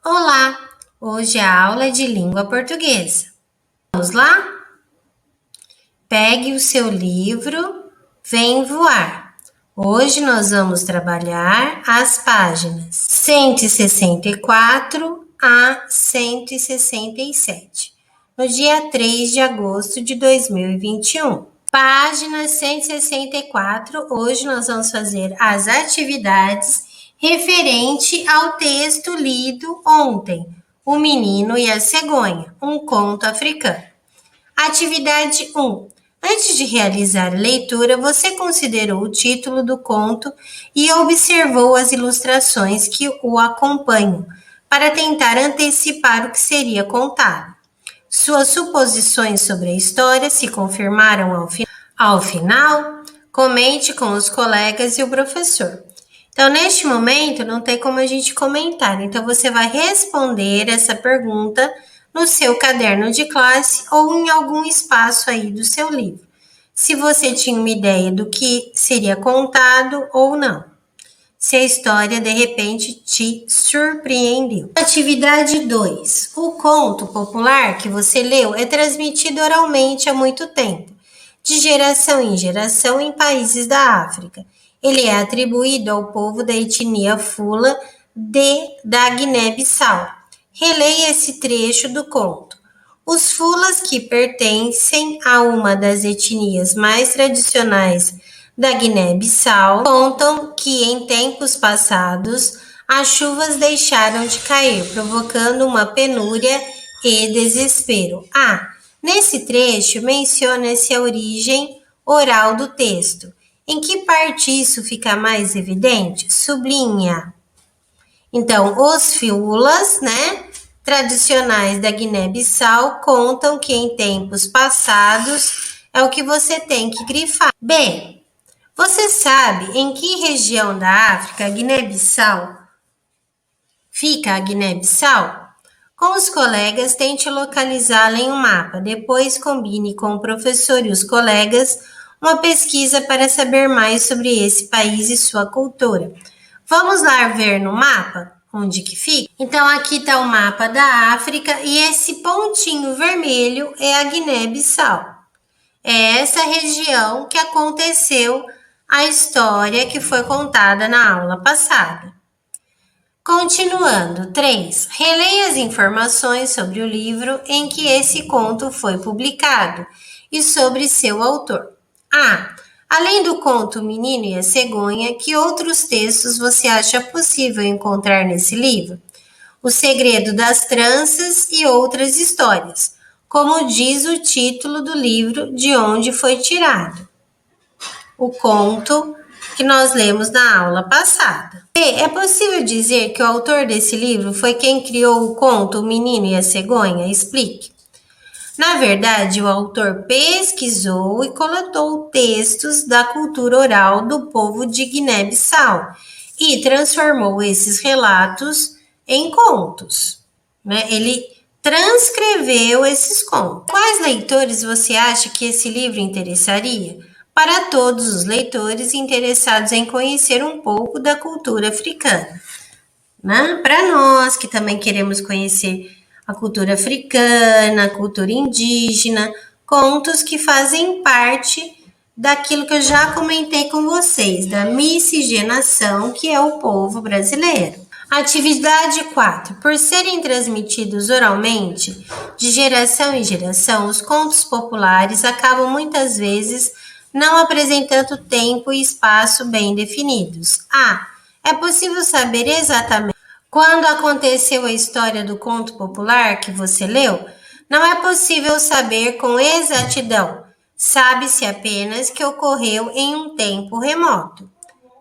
Olá! Hoje a aula é de língua portuguesa. Vamos lá? Pegue o seu livro, vem voar. Hoje nós vamos trabalhar as páginas 164 a 167, no dia 3 de agosto de 2021. Página 164, hoje nós vamos fazer as atividades referente ao texto lido ontem, O Menino e a Cegonha, um conto africano. Atividade 1. Antes de realizar a leitura, você considerou o título do conto e observou as ilustrações que o acompanham, para tentar antecipar o que seria contado. Suas suposições sobre a história se confirmaram ao final? Comente com os colegas e o professor. Então, neste momento, não tem como a gente comentar. Então, você vai responder essa pergunta no seu caderno de classe ou em algum espaço aí do seu livro. Se você tinha uma ideia do que seria contado ou não. Se a história de repente te surpreendeu. Atividade 2. O conto popular que você leu é transmitido oralmente há muito tempo, de geração em geração em países da África. Ele é atribuído ao povo da etnia Fula da Guiné-Bissau. Releia esse trecho do conto. Os Fulas, que pertencem a uma das etnias mais tradicionais da Guiné-Bissau, contam que em tempos passados as chuvas deixaram de cair, provocando uma penúria e desespero. Nesse trecho menciona-se a origem oral do texto. Em que parte isso fica mais evidente? Sublinha. Então, os Fulas, tradicionais da Guiné-Bissau contam que em tempos passados é o que você tem que grifar. B. Você sabe em que região da África fica a Guiné-Bissau? Com os colegas, tente localizá-la em um mapa. Depois, combine com o professor e os colegas uma pesquisa para saber mais sobre esse país e sua cultura. Vamos lá ver no mapa onde que fica? Então, aqui está o mapa da África e esse pontinho vermelho é a Guiné-Bissau. É essa região que aconteceu a história que foi contada na aula passada. Continuando, 3. Releia as informações sobre o livro em que esse conto foi publicado e sobre seu autor. Além do conto O Menino e a Cegonha, que outros textos você acha possível encontrar nesse livro? O Segredo das Tranças e outras histórias, como diz o título do livro de onde foi tirado. O conto que nós lemos na aula passada. É possível dizer que o autor desse livro foi quem criou o conto O Menino e a Cegonha? Explique. Na verdade, o autor pesquisou e coletou textos da cultura oral do povo de Guiné-Bissau e transformou esses relatos em contos. Ele transcreveu esses contos. Quais leitores você acha que esse livro interessaria? Para todos os leitores interessados em conhecer um pouco da cultura africana. Para nós que também queremos conhecer a cultura africana, a cultura indígena, contos que fazem parte daquilo que eu já comentei com vocês, da miscigenação que é o povo brasileiro. Atividade 4. Por serem transmitidos oralmente, de geração em geração, os contos populares acabam muitas vezes não apresentando tempo e espaço bem definidos. É possível saber exatamente quando aconteceu a história do conto popular que você leu? Não é possível saber com exatidão. Sabe-se apenas que ocorreu em um tempo remoto.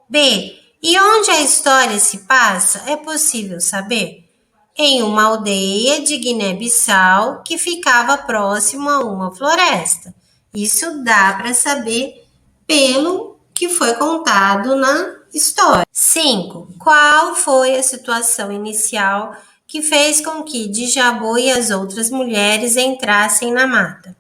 B. E onde a história se passa? É possível saber? Em uma aldeia de Guiné-Bissau que ficava próximo a uma floresta. Isso dá para saber pelo que foi contado na história. 5. Qual foi a situação inicial que fez com que Djabô e as outras mulheres entrassem na mata?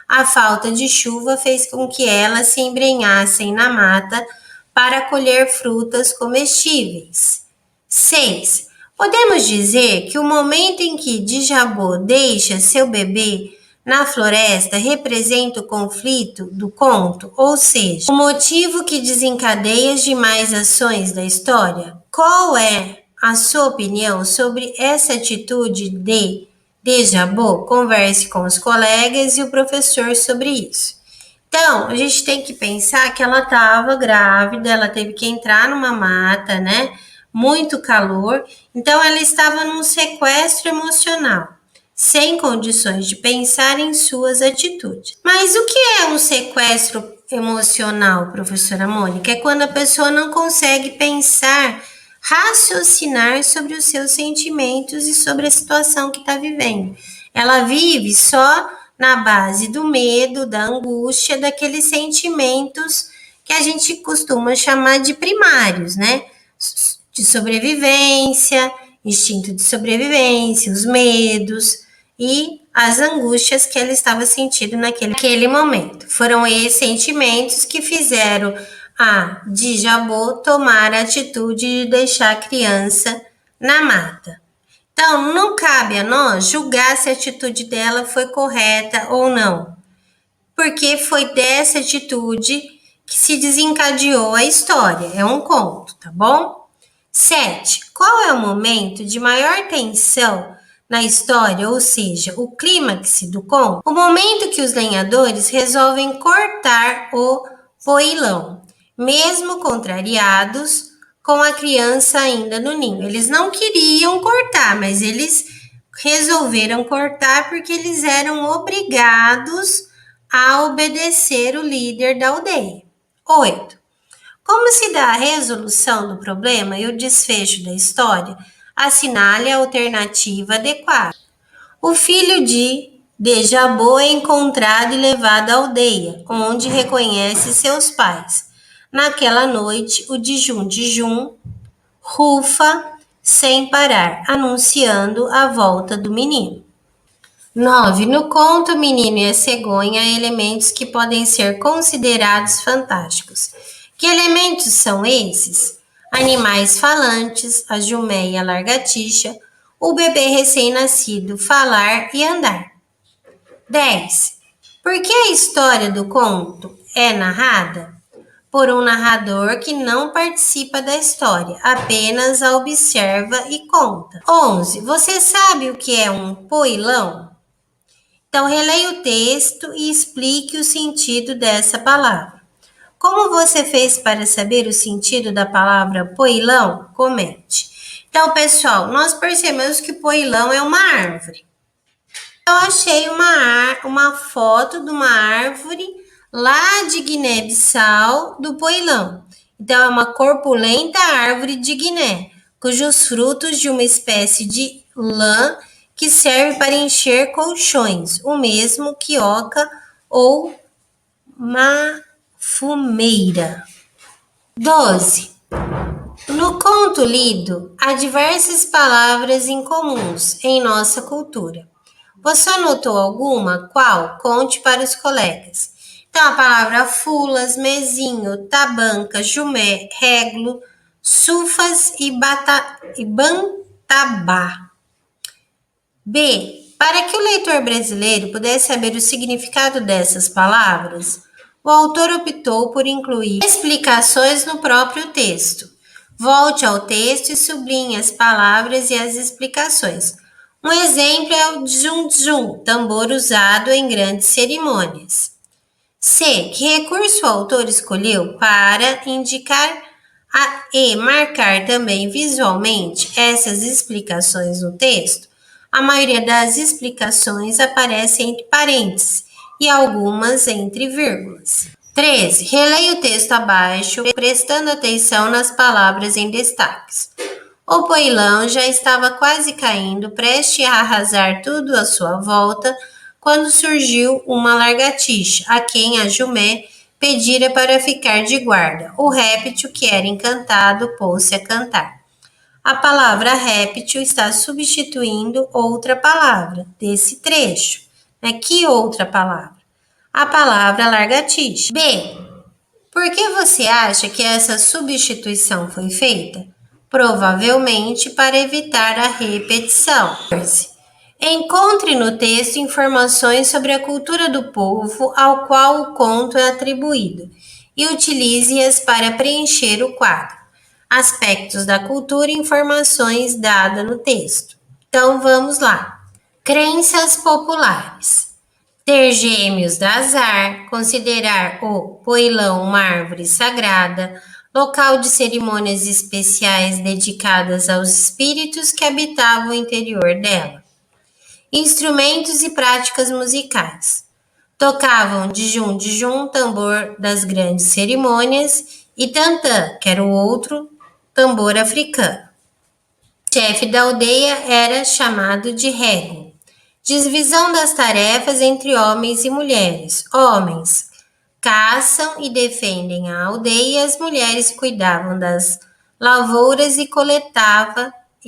A falta de chuva fez com que elas se embrenhassem na mata para colher frutas comestíveis. 6. Podemos dizer que o momento em que Djabô deixa seu bebê na floresta representa o conflito do conto, ou seja, o motivo que desencadeia as demais ações da história. Qual é a sua opinião sobre essa atitude de Djabô? Converse com os colegas e o professor sobre isso. Então, a gente tem que pensar que ela estava grávida, ela teve que entrar numa mata, né? Muito calor, então ela estava num sequestro emocional, sem condições de pensar em suas atitudes. Mas o que é um sequestro emocional, professora Mônica? É quando a pessoa não consegue pensar, raciocinar sobre os seus sentimentos e sobre a situação que está vivendo. Ela vive só na base do medo, da angústia, daqueles sentimentos que a gente costuma chamar de primários, né? De sobrevivência, instinto de sobrevivência, os medos e as angústias que ela estava sentindo naquele momento. Foram esses sentimentos que fizeram a Djabô tomar a atitude de deixar a criança na mata. Então, não cabe a nós julgar se a atitude dela foi correta ou não, porque foi dessa atitude que se desencadeou a história. É um conto, tá bom? 7. Qual é o momento de maior tensão na história, ou seja, o clímax do conto? O momento que os lenhadores resolvem cortar o poilão, mesmo contrariados com a criança ainda no ninho. Eles não queriam cortar, mas eles resolveram cortar porque eles eram obrigados a obedecer o líder da aldeia. 8. Como se dá a resolução do problema e o desfecho da história? Assinale a alternativa adequada. O filho de Djabô é encontrado e levado à aldeia, onde reconhece seus pais. Naquela noite, o Dijum rufa sem parar, anunciando a volta do menino. 9. No conto Menino e a Cegonha, há elementos que podem ser considerados fantásticos. Que elementos são esses? Animais falantes, a jumé e a lagartixa, o bebê recém-nascido falar e andar. 10. Por que a história do conto é narrada? Por um narrador que não participa da história, apenas a observa e conta. 11. Você sabe o que é um poilão? Então, releia o texto e explique o sentido dessa palavra. Como você fez para saber o sentido da palavra poilão? Comente. Então, pessoal, nós percebemos que poilão é uma árvore. Eu achei uma foto de uma árvore lá de Guiné-Bissau, do poilão. Então, é uma corpulenta árvore de Guiné, cujos frutos de uma espécie de lã que serve para encher colchões, o mesmo que oca ou mafumeira. 12. No conto lido, há diversas palavras incomuns em nossa cultura. Você anotou alguma? Qual? Conte para os colegas. Então, a palavra fulas, mesinho, tabanca, jumé, reglo, sufas e bantabá. B. Para que o leitor brasileiro pudesse saber o significado dessas palavras, o autor optou por incluir explicações no próprio texto. Volte ao texto e sublinhe as palavras e as explicações. Um exemplo é o dzum-dzum, tambor usado em grandes cerimônias. C. Que recurso o autor escolheu para indicar e marcar também visualmente essas explicações no texto? A maioria das explicações aparece entre parênteses e algumas entre vírgulas. 13. Releia o texto abaixo, prestando atenção nas palavras em destaques. O poilão já estava quase caindo, prestes a arrasar tudo à sua volta, quando surgiu uma lagartixa, a quem a jumé pedira para ficar de guarda. O réptil, que era encantado, pôs-se a cantar. A palavra réptil está substituindo outra palavra desse trecho. Que outra palavra? A palavra lagartixa. B. Por que você acha que essa substituição foi feita? provavelmente para evitar a repetição. Encontre no texto informações sobre a cultura do povo ao qual o conto é atribuído e utilize-as para preencher o quadro. Aspectos da cultura e informações dadas no texto. Então vamos lá. Crenças populares. Ter gêmeos dá azar, considerar o poilão uma árvore sagrada, local de cerimônias especiais dedicadas aos espíritos que habitavam o interior dela. Instrumentos e práticas musicais. Tocavam dijum, tambor das grandes cerimônias, e tantã, que era o outro tambor africano. O chefe da aldeia era chamado de rego. Divisão das tarefas entre homens e mulheres. Homens caçam e defendem a aldeia, e as mulheres cuidavam das lavouras e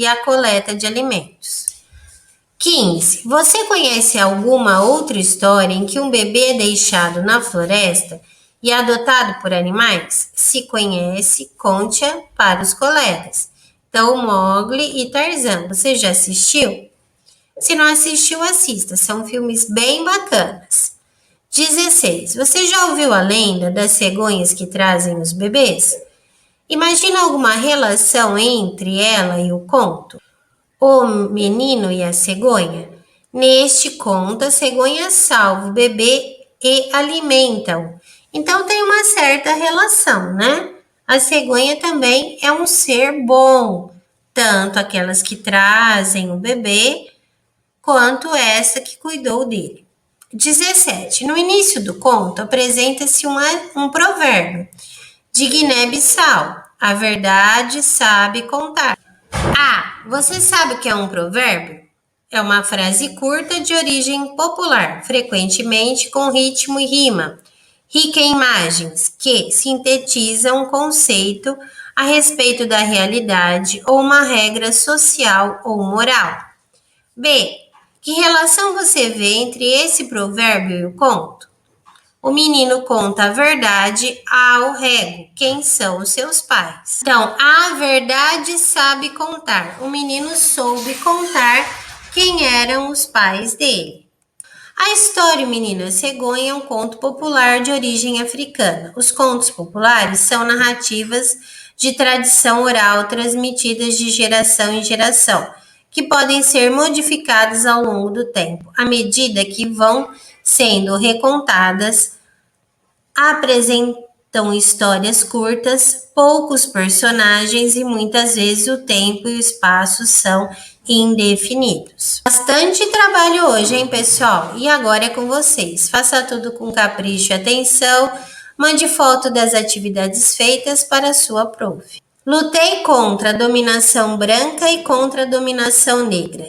a coleta de alimentos. 15. Você conhece alguma outra história em que um bebê é deixado na floresta e é adotado por animais? Se conhece, conte-a para os colegas. Então, Mowgli e Tarzan, você já assistiu? Se não assistiu, assista, são filmes bem bacanas. 16. Você já ouviu a lenda das cegonhas que trazem os bebês? Imagina alguma relação entre ela e o conto? O menino e a cegonha? Neste conto, a cegonha salva o bebê e alimenta-o. Então tem uma certa relação, né? A cegonha também é um ser bom, tanto aquelas que trazem o bebê, quanto essa que cuidou dele. 17. No início do conto, apresenta-se um provérbio de Guiné-Bissau. A verdade sabe contar. Você sabe o que é um provérbio? É uma frase curta de origem popular, frequentemente com ritmo e rima, rica em imagens, que sintetiza um conceito a respeito da realidade ou uma regra social ou moral. B. Que relação você vê entre esse provérbio e o conto? O menino conta a verdade ao rego. Quem são os seus pais? Então, a verdade sabe contar. O menino soube contar quem eram os pais dele. A história O Menino e a Cegonha é um conto popular de origem africana. Os contos populares são narrativas de tradição oral transmitidas de geração em geração, que podem ser modificadas ao longo do tempo, à medida que vão sendo recontadas. Apresentam histórias curtas, poucos personagens e muitas vezes o tempo e o espaço são indefinidos. Bastante trabalho hoje, hein, pessoal? E agora é com vocês. Faça tudo com capricho e atenção. Mande foto das atividades feitas para a sua prof. Lutei contra a dominação branca e contra a dominação negra.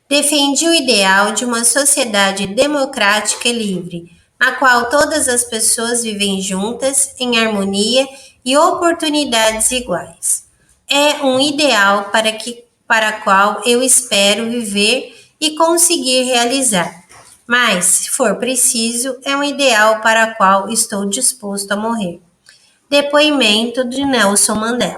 Defendi o ideal de uma sociedade democrática e livre, na qual todas as pessoas vivem juntas, em harmonia e oportunidades iguais. É um ideal para qual eu espero viver e conseguir realizar. Mas, se for preciso, é um ideal para o qual estou disposto a morrer. Depoimento de Nelson Mandela.